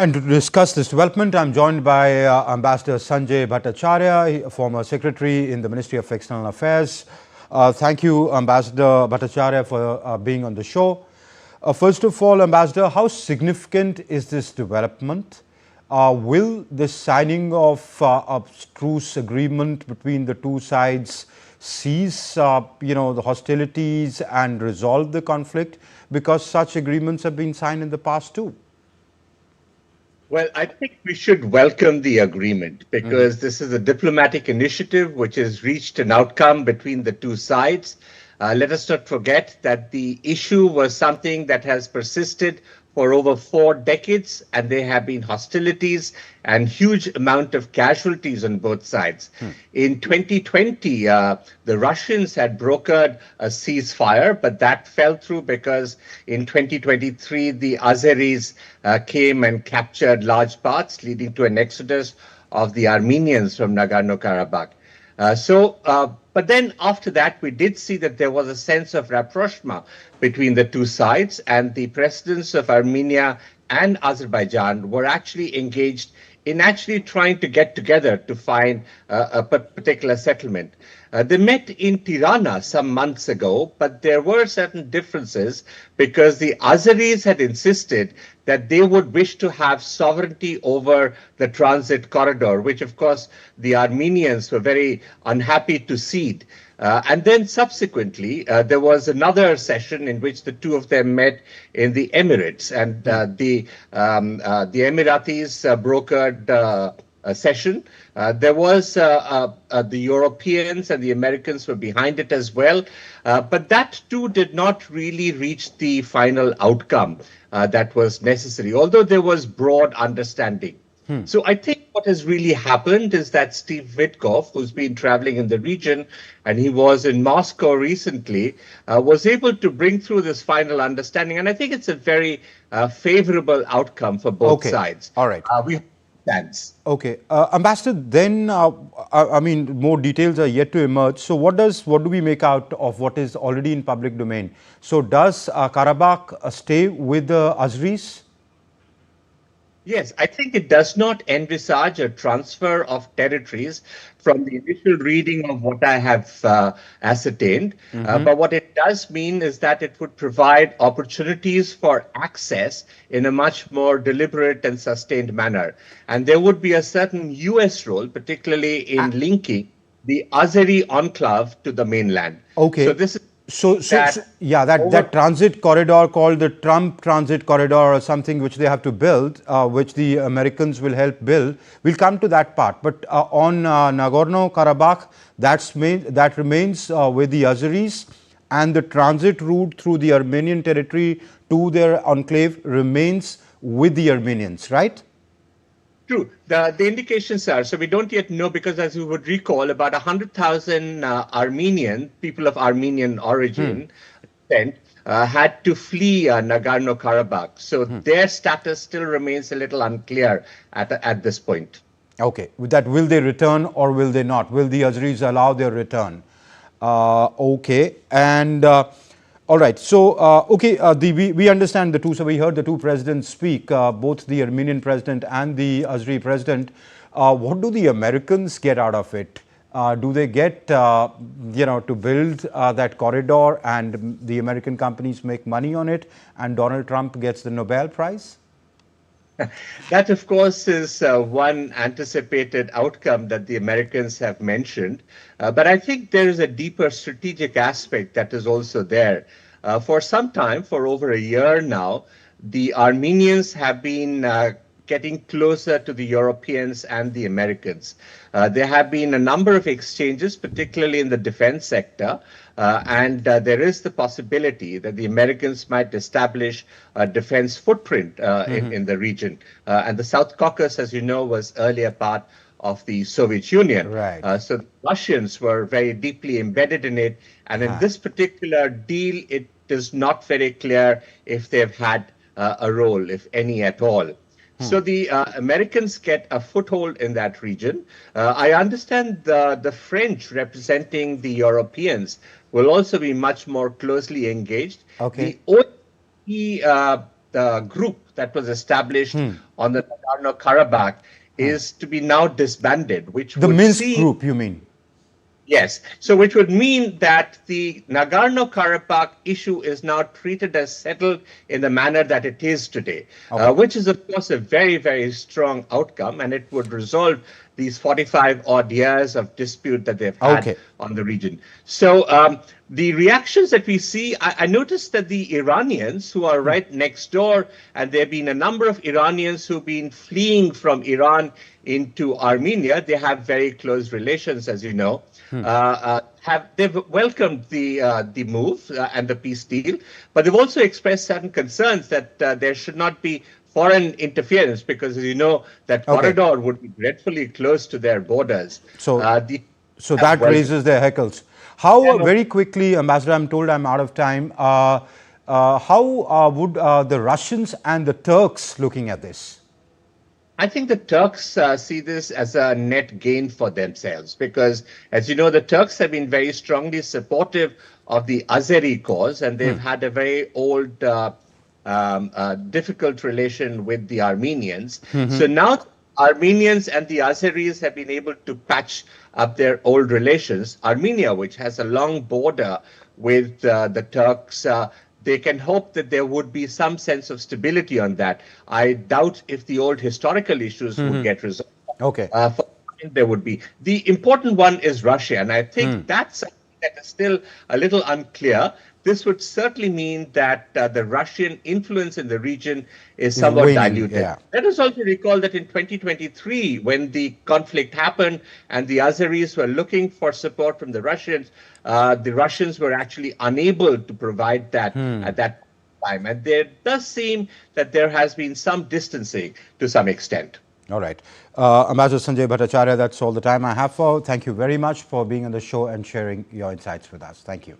And to discuss this development, I'm joined by Ambassador Sanjay Bhattacharya, former secretary in the Ministry of External Affairs. Thank you, Ambassador Bhattacharya, for being on the show. First of all, Ambassador, how significant is this development? Will the signing of a truce agreement between the two sides cease, the hostilities and resolve the conflict? Because such agreements have been signed in the past too. Well, I think we should welcome the agreement because this is a diplomatic initiative which has reached an outcome between the two sides. Let us not forget that the issue was something that has persisted for over 4 decades, and there have been hostilities and huge amount of casualties on both sides. In 2020, the Russians had brokered a ceasefire, but that fell through because in 2023, the Azeris came and captured large parts, leading to an exodus of the Armenians from Nagorno-Karabakh. But then after that, we did see that there was a sense of rapprochement between the two sides, and the presidents of Armenia and Azerbaijan were actually engaged in actually trying to get together to find a particular settlement. They met in Tirana some months ago, but there were certain differences because the Azeris had insisted that they would wish to have sovereignty over the transit corridor, which of course the Armenians were very unhappy to cede. And then subsequently, there was another session in which the two of them met in the Emirates, and the Emiratis brokered a session. There was the Europeans and the Americans were behind it as well, but that too did not really reach the final outcome that was necessary, although there was broad understanding. So I think what has really happened is that Steve Witkoff, who's been traveling in the region, and he was in Moscow recently, was able to bring through this final understanding. And I think it's a very favorable outcome for both sides. All right. Okay. Ambassador, then, more details are yet to emerge. So what do we make out of what is already in public domain? So does Karabakh stay with the Azeris? Yes, I think it does not envisage a transfer of territories from the initial reading of what I have ascertained. But what it does mean is that it would provide opportunities for access in a much more deliberate and sustained manner. And there would be a certain U.S. role, particularly in linking the Azeri enclave to the mainland. Okay. So this is that transit corridor called the Trump Transit Corridor or something which they have to build, which the Americans will help build. We'll come to that part. But on Nagorno-Karabakh, that remains with the Azeris, and the transit route through the Armenian territory to their enclave remains with the Armenians, right? True. The indications are, so we don't yet know because, as you would recall, about 100,000 people of Armenian origin had to flee Nagorno-Karabakh. So their status still remains a little unclear at this point. Okay. With that, will they return or will they not? Will the Azeris allow their return? Okay. And all right. So, we understand the two. So we heard the two presidents speak, both the Armenian president and the Azeri president. What do the Americans get out of it? Do they get, to build that corridor and the American companies make money on it and Donald Trump gets the Nobel Prize? That, of course, is one anticipated outcome that the Americans have mentioned. But I think there is a deeper strategic aspect that is also there. For some time, for over a year now, the Armenians have been getting closer to the Europeans and the Americans. There have been a number of exchanges, particularly in the defense sector, and there is the possibility that the Americans might establish a defense footprint in the region. And the South Caucasus, as you know, was earlier part of the Soviet Union. Right. So the Russians were very deeply embedded in it. And in this particular deal, it is not very clear if they've had a role, if any at all. So the Americans get a foothold in that region. I understand the French representing the Europeans will also be much more closely engaged. Okay. The the group that was established on the Nagorno-Karabakh is to be now disbanded, which The would Minsk see, group, you mean? yes, so which would mean that the Nagorno-Karabakh issue is now treated as settled in the manner that it is today, which is, of course, a very, very strong outcome, and it would resolve these 45 odd years of dispute that they've had on the region. So the reactions that we see, I noticed that the Iranians who are right next door, and there have been a number of Iranians who've been fleeing from Iran into Armenia. They have very close relations, as you know. They've welcomed the move and the peace deal, but they've also expressed certain concerns that there should not be foreign interference, because, as you know, that corridor would be dreadfully close to their borders. So that raises their hackles. How, very quickly, Ambassador, I'm told I'm out of time, how would the Russians and the Turks looking at this? I think the Turks see this as a net gain for themselves, because, as you know, the Turks have been very strongly supportive of the Azeri cause, and they've had a very old, difficult relation with the Armenians. So now Armenians and the Azeris have been able to patch up their old relations. Armenia, which has a long border with the Turks, they can hope that there would be some sense of stability on that. I doubt if the old historical issues would get resolved. There would be. The important one is Russia, and I think that's something that is still a little unclear. This would certainly mean that the Russian influence in the region is somewhat diluted. Let us also recall that in 2023, when the conflict happened and the Azeris were looking for support from the Russians were actually unable to provide that at that time. And there does seem that there has been some distancing to some extent. All right. Ambassador Sanjay Bhattacharya, that's all the time I have for. Thank you very much for being on the show and sharing your insights with us. Thank you.